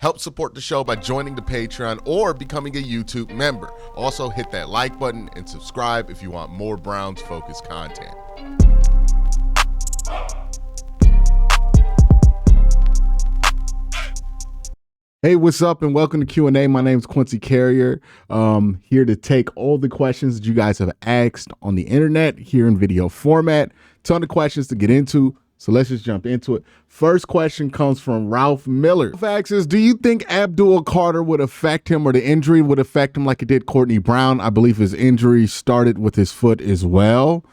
Help support the show by joining the Patreon or becoming a YouTube member. Also, hit that like button and subscribe if you want more Browns-focused content. Hey, what's up, and welcome to Q&A. My name is Quincy Carrier. Here to take all the questions that you guys have asked on the internet here in video format. Ton of questions to get into, so let's just jump into it. First question comes from Ralph Miller. Ralph asks, do you think Abdul Carter would affect him, or the injury would affect him like it did Courtney Brown? I believe his injury started with his foot as well.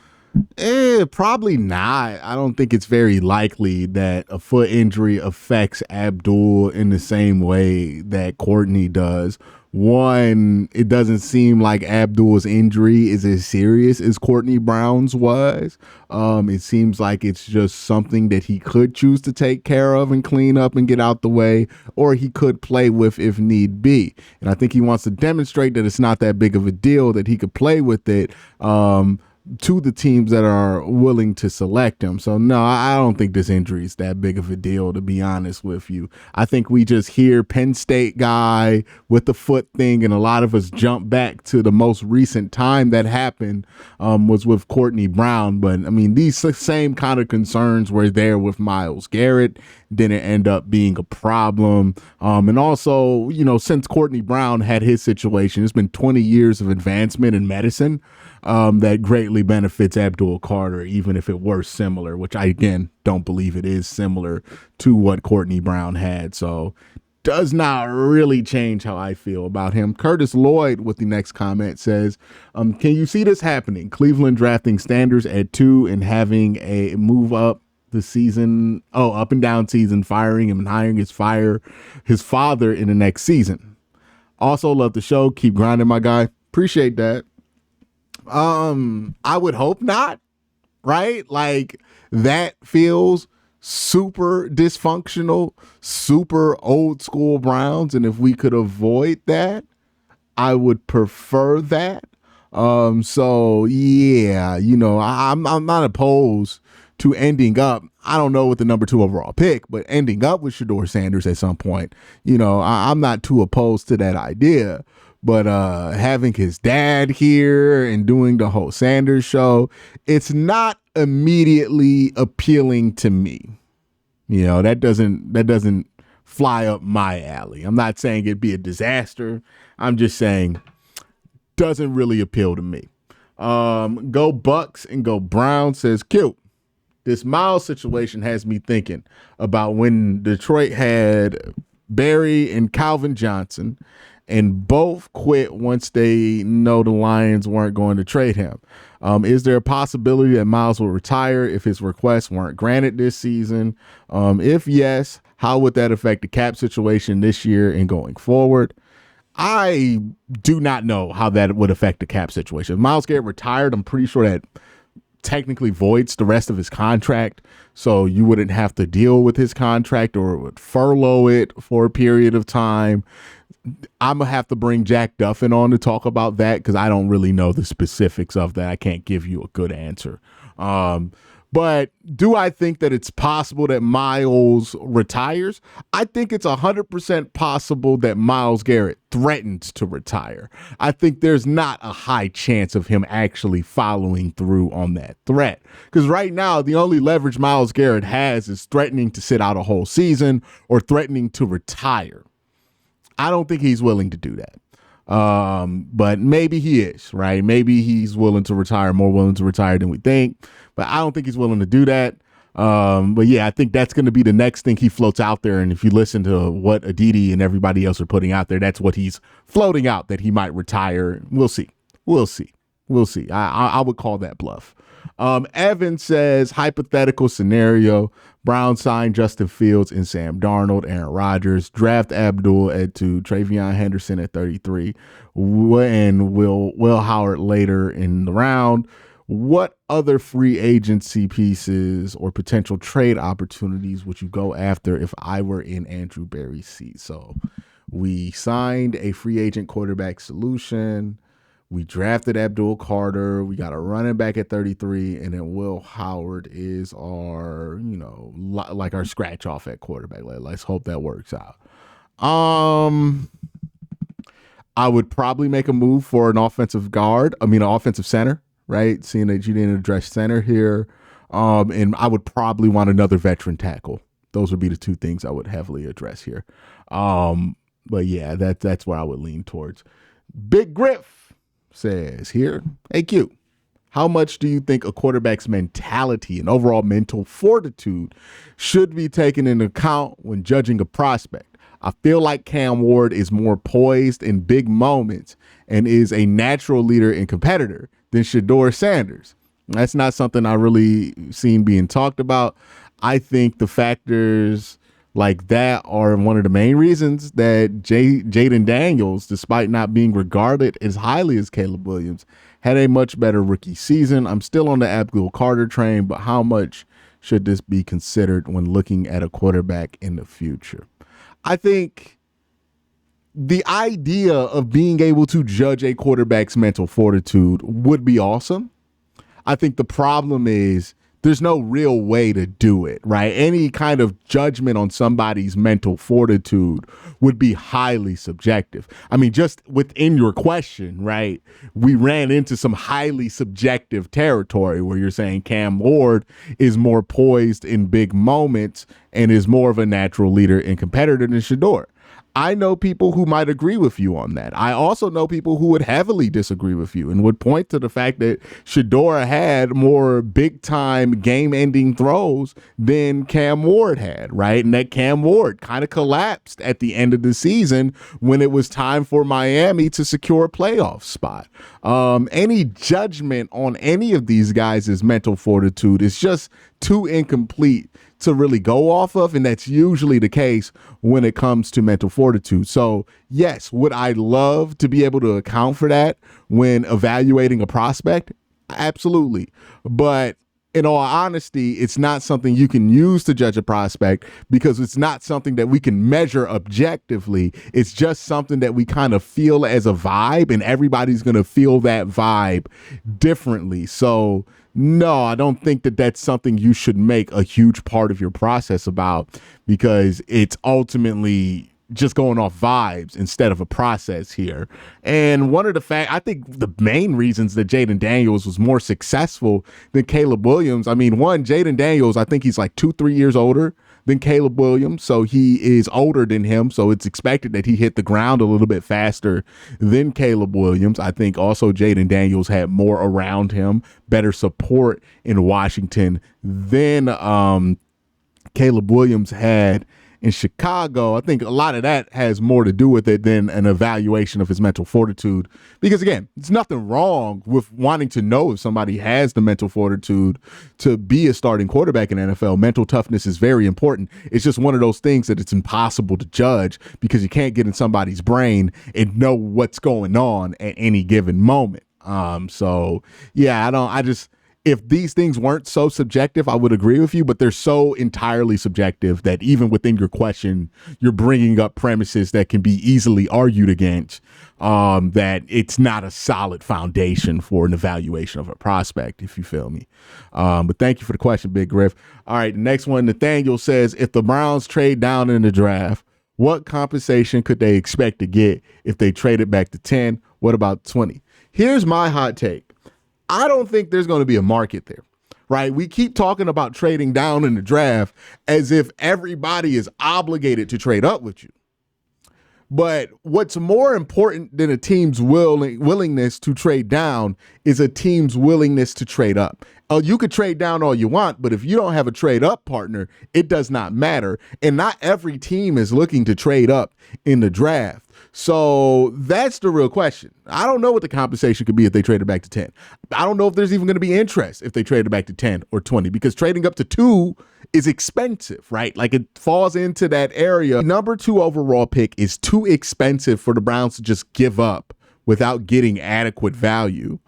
Probably not. I don't think it's very likely that a foot injury affects Abdul in the same way that Courtney does. One, it doesn't seem like Abdul's injury is as serious as Courtney Brown's was. It seems like it's just something that he could choose to take care of and clean up and get out the way, or he could play with if need be. And I think he wants to demonstrate that it's not that big of a deal, that he could play with it to the teams that are willing to select him. So no, I don't think this injury is that big of a deal, to be honest with you. I think we just hear Penn State guy with the foot thing, and a lot of us jump back to the most recent time that happened was with Courtney Brown. But I mean, these same kind of concerns were there with Myles Garrett. Didn't end up being a problem. And also, you know, since Courtney Brown had his situation, it's been 20 years of advancement in medicine that greatly benefits Abdul Carter, even if it were similar, which I, again, don't believe it is similar to what Courtney Brown had. So does not really change how I feel about him. Curtis Lloyd with the next comment says, can you see this happening? Cleveland drafting Sanders at 2 and having a move up the season, up and down season, firing him and hiring his father in the next season. Also love the show. Keep grinding, my guy. Appreciate that. I would hope not, right? Like, that feels super dysfunctional, super old school Browns. And if we could avoid that, I would prefer that. So yeah, you know, I'm not opposed to ending up, I don't know, with the number 2 overall pick, but ending up with Shedeur Sanders at some point. You know, I'm not too opposed to that idea. But having his dad here and doing the whole Sanders show, it's not immediately appealing to me. You know, that doesn't fly up my alley. I'm not saying it'd be a disaster. I'm just saying doesn't really appeal to me. Go Bucks and go Browns says, cute. This Myles situation has me thinking about when Detroit had Barry and Calvin Johnson, and both quit once they know the Lions weren't going to trade him. Is there a possibility that Myles will retire if his requests weren't granted this season? If yes, how would that affect the cap situation this year and going forward? I do not know how that would affect the cap situation. If Myles Garrett retired, I'm pretty sure that technically voids the rest of his contract, so you wouldn't have to deal with his contract, or it would furlough it for a period of time. I'm gonna have to bring Jack Duffin on to talk about that, because I don't really know the specifics of that. I can't give you a good answer. But do I think that it's possible that Myles retires? I think it's 100% possible that Myles Garrett threatens to retire. I think there's not a high chance of him actually following through on that threat. Because right now, the only leverage Myles Garrett has is threatening to sit out a whole season or threatening to retire. I don't think he's willing to do that. But maybe he is, right? Maybe he's willing to retire, more willing to retire than we think. But I don't think he's willing to do that. But yeah, I think that's going to be the next thing he floats out there. And if you listen to what Aditi and everybody else are putting out there, that's what he's floating out, that he might retire. We'll see. I would call that bluff. Evan says, hypothetical scenario, Brown signed Justin Fields and Sam Darnold, Aaron Rodgers, draft Abdul at 2, Travion Henderson at 33, and Will Howard later in the round. What other free agency pieces or potential trade opportunities would you go after if I were in Andrew Berry's seat? So we signed a free agent quarterback solution. We drafted Abdul Carter. We got a running back at 33, and then Will Howard is our, like our scratch off at quarterback. Let's hope that works out. I would probably make a move for an offensive guard. I mean, an offensive center, right? Seeing that you didn't address center here. And I would probably want another veteran tackle. Those would be the two things I would heavily address here. But yeah, that's where I would lean towards. Big Griff says here, hey Q, how much do you think a quarterback's mentality and overall mental fortitude should be taken into account when judging a prospect? I feel like Cam Ward is more poised in big moments and is a natural leader and competitor than Shedeur Sanders. That's not something I really seen being talked about. I think the factors like that are one of the main reasons that Jaden Daniels, despite not being regarded as highly as Caleb Williams, had a much better rookie season. I'm still on the Abdul Carter train, but how much should this be considered when looking at a quarterback in the future? I think the idea of being able to judge a quarterback's mental fortitude would be awesome. I think the problem is there's no real way to do it, right? Any kind of judgment on somebody's mental fortitude would be highly subjective. I mean, just within your question, right, we ran into some highly subjective territory where you're saying Cam Ward is more poised in big moments and is more of a natural leader and competitor than Shedeur. I know people who might agree with you on that. I also know people who would heavily disagree with you and would point to the fact that Shedeur had more big-time game-ending throws than Cam Ward had, right? And that Cam Ward kind of collapsed at the end of the season when it was time for Miami to secure a playoff spot. Any judgment on any of these guys' mental fortitude is just too incomplete to really go off of, and that's usually the case when it comes to mental fortitude. So yes, would I love to be able to account for that when evaluating a prospect? Absolutely. But in all honesty, it's not something you can use to judge a prospect because it's not something that we can measure objectively. It's just something that we kind of feel as a vibe, and everybody's going to feel that vibe differently. So no, I don't think that that's something you should make a huge part of your process about, because it's ultimately just going off vibes instead of a process here. And one of the I think the main reasons that Jaden Daniels was more successful than Caleb Williams, I mean, one, Jaden Daniels, I think he's like 2-3 years older than Caleb Williams, so he is older than him, so it's expected that he hit the ground a little bit faster than Caleb Williams. I think also Jaden Daniels had more around him, better support in Washington than Caleb Williams had in Chicago. I think a lot of that has more to do with it than an evaluation of his mental fortitude, because again, there's nothing wrong with wanting to know if somebody has the mental fortitude to be a starting quarterback in the NFL. Mental toughness is very important. It's just one of those things that it's impossible to judge because you can't get in somebody's brain and know what's going on at any given moment. So yeah, if these things weren't so subjective, I would agree with you, but they're so entirely subjective that even within your question, you're bringing up premises that can be easily argued against, that it's not a solid foundation for an evaluation of a prospect, if you feel me. But thank you for the question, Big Griff. All right, the next one, Nathaniel says, if the Browns trade down in the draft, what compensation could they expect to get if they traded back to 10? What about 20? Here's my hot take. I don't think there's going to be a market there, right? We keep talking about trading down in the draft as if everybody is obligated to trade up with you. But what's more important than a team's willingness to trade down is a team's willingness to trade up. You could trade down all you want, but if you don't have a trade up partner, it does not matter. And not every team is looking to trade up in the draft. So that's the real question. I don't know what the compensation could be if they traded back to 10. I don't know if there's even going to be interest if they traded back to 10 or 20, because trading up to 2 is expensive, right? Like, it falls into that area. Number 2 overall pick is too expensive for the Browns to just give up without getting adequate value.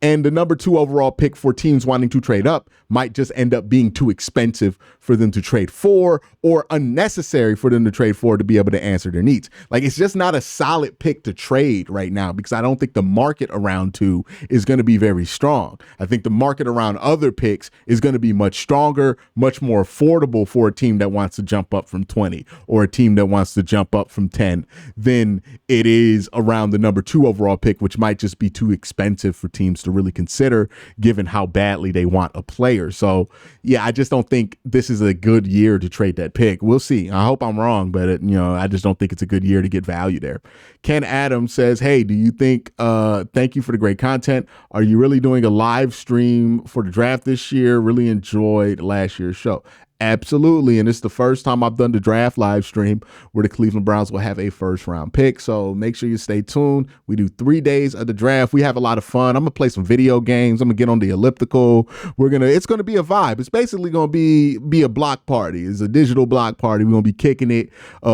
And the number 2 overall pick for teams wanting to trade up might just end up being too expensive for them to trade for, or unnecessary for them to trade for to be able to answer their needs. Like, it's just not a solid pick to trade right now because I don't think the market around 2 is going to be very strong. I think the market around other picks is going to be much stronger, much more affordable for a team that wants to jump up from 20 or a team that wants to jump up from 10 than it is around the number 2 overall pick, which might just be too expensive for teams to really consider given how badly they want a player. So yeah, I just don't think this is a good year to trade that pick. We'll see. I hope I'm wrong, but I just don't think it's a good year to get value there. Ken Adams says, hey, do you think, thank you for the great content. Are you really doing a live stream for the draft this year? Really enjoyed last year's show. Absolutely. And it's the first time I've done the draft live stream where the Cleveland Browns will have a first round pick. So make sure you stay tuned. We do 3 days of the draft. We have a lot of fun. I'm going to play some video games. I'm going to get on the elliptical. It's going to be a vibe. It's basically going to be a block party. It's a digital block party. We're going to be kicking it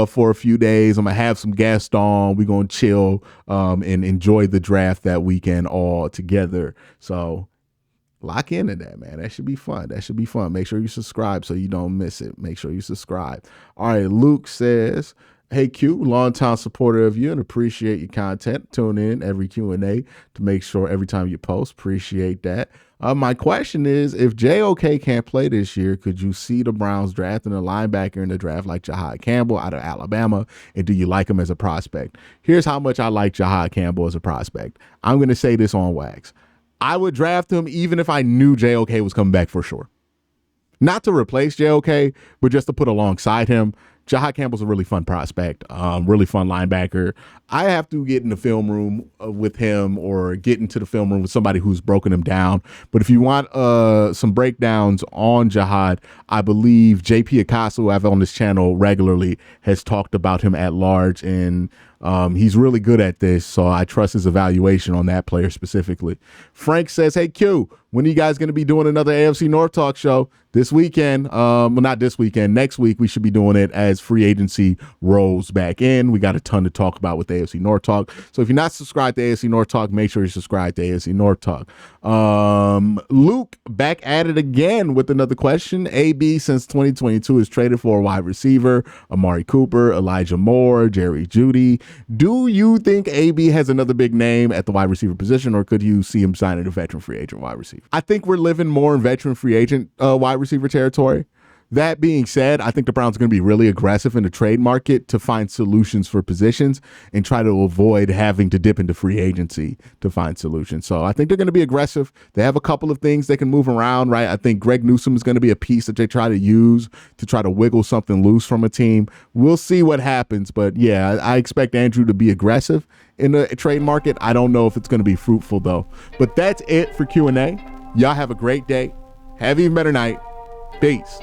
for a few days. I'm going to have some guests on. We're going to chill and enjoy the draft that weekend all together. So lock into that, man. That should be fun. Make sure you subscribe so you don't miss it. Make sure you subscribe. All right. Luke says, hey, Q, longtime supporter of you and appreciate your content. Tune in every Q&A to make sure every time you post. Appreciate that. My question is, if JOK can't play this year, could you see the Browns drafting a linebacker in the draft like JIHAAD Campbell out of Alabama? And do you like him as a prospect? Here's how much I like JIHAAD Campbell as a prospect. I'm going to say this on wax. I would draft him even if I knew JOK was coming back for sure. Not to replace JOK, but just to put alongside him. JIHAAD Campbell's a really fun prospect, really fun linebacker. I have to get in the film room with him or get into the film room with somebody who's broken him down. But if you want some breakdowns on JIHAAD, I believe JP Acosta, who I have on this channel regularly, has talked about him at large, and he's really good at this, so I trust his evaluation on that player specifically. Frank says, hey, Q, when are you guys going to be doing another AFC North Talk show? This weekend, well, not this weekend, next week we should be doing it as free agency rolls back in. We got a ton to talk about with AFC North Talk. So if you're not subscribed to AFC North Talk, make sure you subscribe to AFC North Talk. Luke back at it again with another question. AB since 2022 is traded for a wide receiver, Amari Cooper, Elijah Moore, Jerry Jeudy. Do you think AB has another big name at the wide receiver position, or could you see him signing a veteran free agent wide receiver? I think we're living more in veteran free agent wide receiver territory. That being said, I think the Browns are going to be really aggressive in the trade market to find solutions for positions and try to avoid having to dip into free agency to find solutions. So I think they're going to be aggressive. They have a couple of things they can move around, right? I think Greg Newsome is going to be a piece that they try to use to try to wiggle something loose from a team. We'll see what happens. But yeah, I expect Andrew to be aggressive in the trade market. I don't know if it's going to be fruitful though. But that's it for Q&A. Y'all have a great day. Have an even better night. Peace.